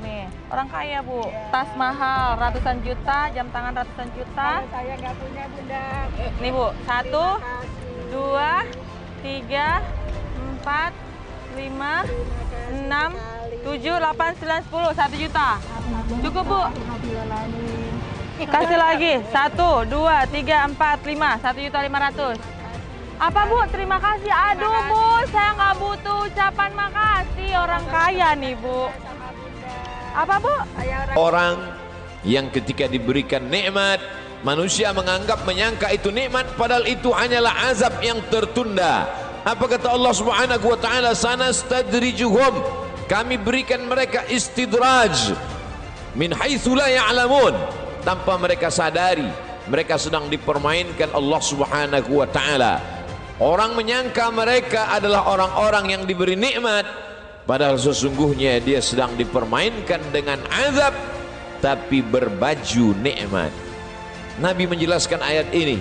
Nih, orang kaya Bu, tas mahal ratusan juta, jam tangan ratusan juta. Kalau saya nggak punya Bunda. Nih Bu, 1, 2, 3, 4, 5, 6, 7, 8, 9, 10, 1 juta. Cukup Bu. Kasih lagi, 1, 2, 3, 4, 5, 1.500.000. Apa Bu? Terima kasih. Aduh Bu, saya nggak butuh ucapan makasih, orang kaya nih Bu. Apa Bu? Orang yang ketika diberikan nikmat, manusia menyangka itu nikmat, padahal itu hanyalah azab yang tertunda. Apa kata Allah Subhanahu wa taala? Sanastadrijuhum, kami berikan mereka istidraj min haitsu la ya'lamun, tanpa mereka sadari mereka sedang dipermainkan Allah Subhanahu wa taala. Orang menyangka mereka adalah orang-orang yang diberi nikmat, padahal sesungguhnya dia sedang dipermainkan dengan azab tapi berbaju nikmat. Nabi menjelaskan ayat ini,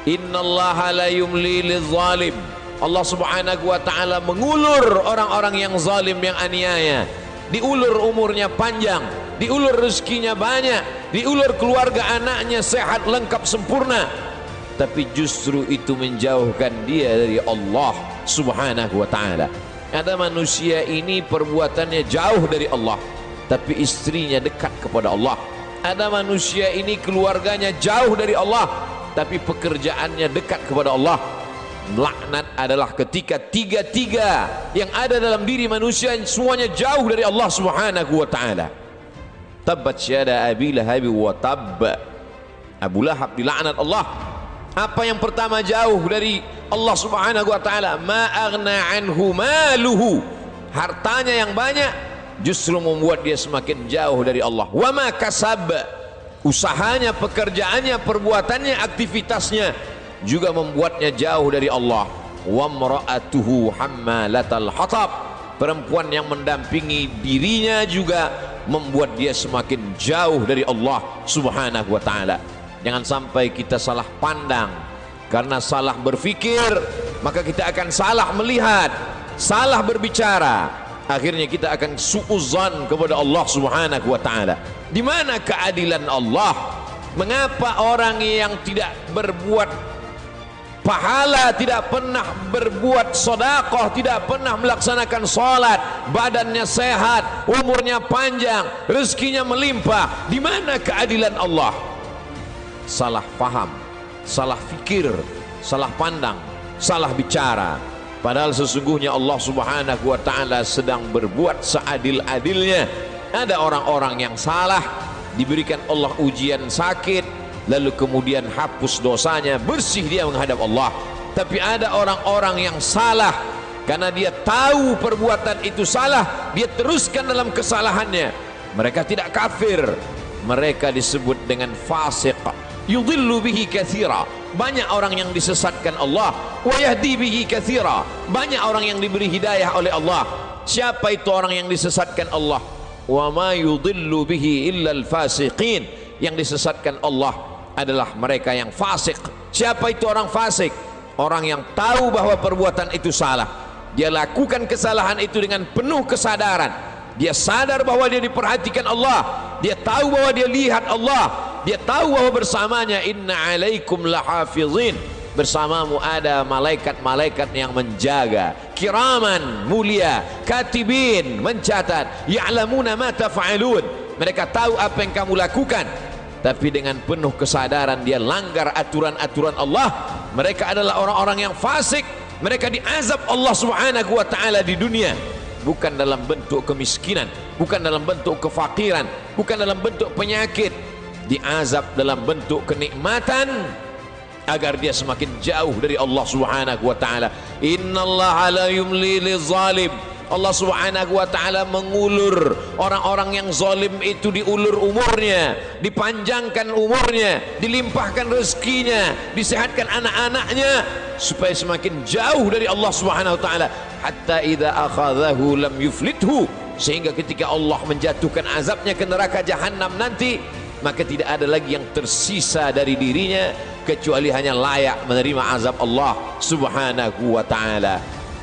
innallaha la yumli lizalim, Allah Subhanahu wa taala mengulur orang-orang yang zalim, yang aniaya. Diulur umurnya panjang, diulur rezekinya banyak, diulur keluarga anaknya sehat lengkap sempurna, tapi justru itu menjauhkan dia dari Allah Subhanahu wa taala. Ada manusia ini perbuatannya jauh dari Allah, tapi istrinya dekat kepada Allah. Ada manusia ini keluarganya jauh dari Allah, tapi pekerjaannya dekat kepada Allah. Laknat adalah ketika tiga-tiga yang ada dalam diri manusia semuanya jauh dari Allah Subhanahu wa taala. Tabbat syada Abi Lahab wa tabb. Abu Lahab dilaknat Allah. Apa yang pertama jauh dari Allah Subhanahu wa taala? Ma aghna anhu maluhu. Hartanya yang banyak justru membuat dia semakin jauh dari Allah. Wa ma kasab. Usahanya, pekerjaannya, perbuatannya, aktivitasnya juga membuatnya jauh dari Allah. Wa mra'atuhu hammalatal hatab. Perempuan yang mendampingi dirinya juga membuat dia semakin jauh dari Allah Subhanahu wa taala. Jangan sampai kita salah pandang. Karena salah berpikir, maka kita akan salah melihat, salah berbicara. Akhirnya kita akan suudzon kepada Allah Subhanahu wa taala. Di mana keadilan Allah? Mengapa orang yang tidak berbuat pahala, tidak pernah berbuat sedekah, tidak pernah melaksanakan salat, badannya sehat, umurnya panjang, rezekinya melimpah? Di mana keadilan Allah? Salah paham, salah fikir, salah pandang, salah bicara. Padahal sesungguhnya Allah Subhanahu wa taala sedang berbuat seadil-adilnya. Ada orang-orang yang salah, diberikan Allah ujian sakit, lalu kemudian hapus dosanya, bersih dia menghadap Allah. Tapi ada orang-orang yang salah, karena dia tahu perbuatan itu salah, dia teruskan dalam kesalahannya. Mereka tidak kafir, mereka disebut dengan fasik. Yudhillu bihi katsira, banyak orang yang disesatkan Allah. Wa yahdi bihi katsira, banyak orang yang diberi hidayah oleh Allah. Siapa itu orang yang disesatkan Allah? Wa ma yudhillu bihi illa al-fasiqin, yang disesatkan Allah adalah mereka yang fasik. Siapa itu orang fasik? Orang yang tahu bahwa perbuatan itu salah, dia lakukan kesalahan itu dengan penuh kesadaran. Dia sadar bahwa dia diperhatikan Allah, dia tahu bahwa dia lihat Allah, dia tahu bahwa bersamanya inna alaikum lahafizin, bersamamu ada malaikat-malaikat yang menjaga, kiraman, mulia, katibin, mencatat, ya'lamuna ma taf'alun, mereka tahu apa yang kamu lakukan. Tapi dengan penuh kesadaran dia langgar aturan-aturan Allah. Mereka adalah orang-orang yang fasik. Mereka diazab Allah Subhanahu wa taala di dunia, bukan dalam bentuk kemiskinan, bukan dalam bentuk kefakiran, bukan dalam bentuk penyakit. Diazab dalam bentuk kenikmatan, agar dia semakin jauh dari Allah Subhanahu wa taala. Innallaha la yumli lizalim, Allah Subhanahu wa taala mengulur orang-orang yang zalim itu, diulur umurnya, dipanjangkan umurnya, dilimpahkan rezekinya, disehatkan anak-anaknya supaya semakin jauh dari Allah Subhanahu wa taala. Hatta idza akhadhahu lam yuflithu, sehingga ketika Allah menjatuhkan azabnya ke neraka jahanam nanti, maka tidak ada lagi yang tersisa dari dirinya kecuali hanya layak menerima azab Allah Subhanahu wa taala.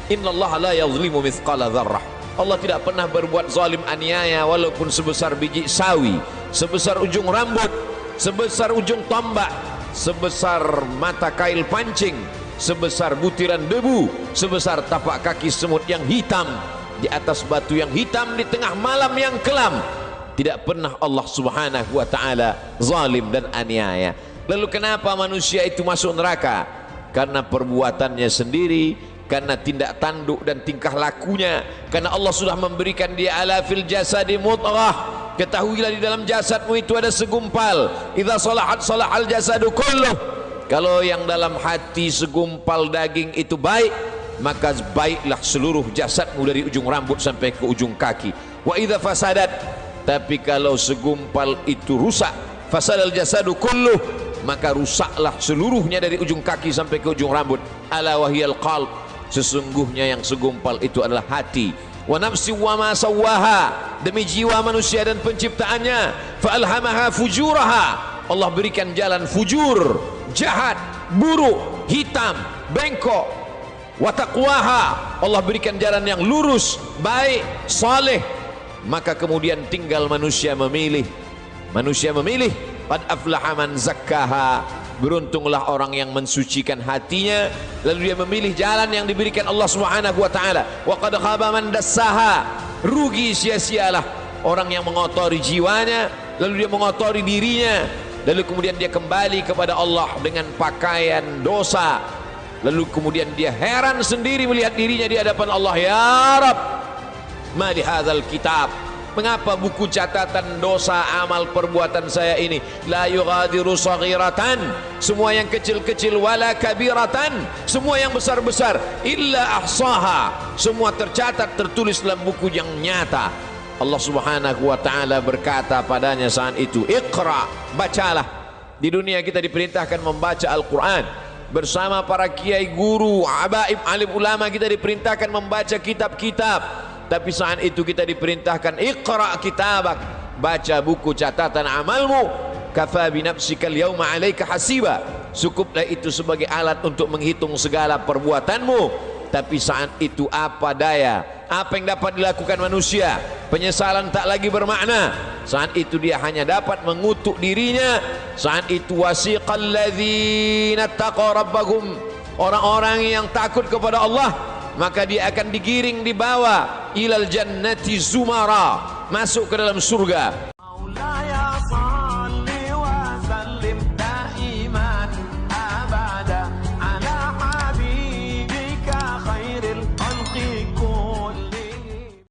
Innallaha la yazlimu mithqala dzarrah. Allah tidak pernah berbuat zalim aniaya walaupun sebesar biji sawi, sebesar ujung rambut, sebesar ujung tombak, sebesar mata kail pancing, sebesar butiran debu, sebesar tapak kaki semut yang hitam di atas batu yang hitam di tengah malam yang kelam. Tidak pernah Allah Subhanahu wa taala zalim dan aniaya. Lalu kenapa manusia itu masuk neraka? Karena perbuatannya sendiri, karena tindak tanduk dan tingkah lakunya. Karena Allah sudah memberikan dia ala fil jasadi mudghah. Ketahuilah di dalam jasadmu itu ada segumpal. Idza salahat salahal jasadu kulluh. Kalau yang dalam hati segumpal daging itu baik, maka baiklah seluruh jasadmu dari ujung rambut sampai ke ujung kaki. Wa idza fasadat, tapi kalau segumpal itu rusak, fasadal jasadu kulluh, maka rusaklah seluruhnya dari ujung kaki sampai ke ujung rambut. Ala wahyal qalb, sesungguhnya yang segumpal itu adalah hati. Wa nafsi wa ma sawaha, demi jiwa manusia dan penciptaannya. Fa alhamaha fujuraha, Allah berikan jalan fujur, jahat, buruk, hitam, bengkok. Wa taqwaha, Allah berikan jalan yang lurus, baik, saleh. Maka kemudian tinggal manusia memilih. Manusia memilih. Qad aflaha man zakkaha, beruntunglah orang yang mensucikan hatinya lalu dia memilih jalan yang diberikan Allah Subhanahu wa taala. Wa qad khaba man dassaha, rugi sia-sialah orang yang mengotori jiwanya lalu dia mengotori dirinya, lalu kemudian dia kembali kepada Allah dengan pakaian dosa, lalu kemudian dia heran sendiri melihat dirinya di hadapan Allah. Ya Rabb, ma li hadzal kitab, mengapa buku catatan dosa amal perbuatan saya ini la yughadiru saghiratan, semua yang kecil-kecil, wala kabiratan, semua yang besar-besar, illa ahsaha, semua tercatat tertulis dalam buku yang nyata. Allah Subhanahu wa taala berkata padanya saat itu, Iqra, bacalah. Di dunia kita diperintahkan membaca Al-Qur'an bersama para kiai, guru, abaib, alim ulama, kita diperintahkan membaca kitab-kitab. Tapi saat itu kita diperintahkan Iqra kitabak, baca buku catatan amalmu. Kafa bi nafsika al-yawma 'alaika hasiba, cukuplah itu sebagai alat untuk menghitung segala perbuatanmu. Tapi saat itu apa daya, apa yang dapat dilakukan manusia? Penyesalan tak lagi bermakna. Saat itu dia hanya dapat mengutuk dirinya. Saat itu wasiqal ladzina taqaw rabbahum, orang-orang yang takut kepada Allah, maka dia akan digiring, dibawa ilal jannati zumara, masuk ke dalam surga.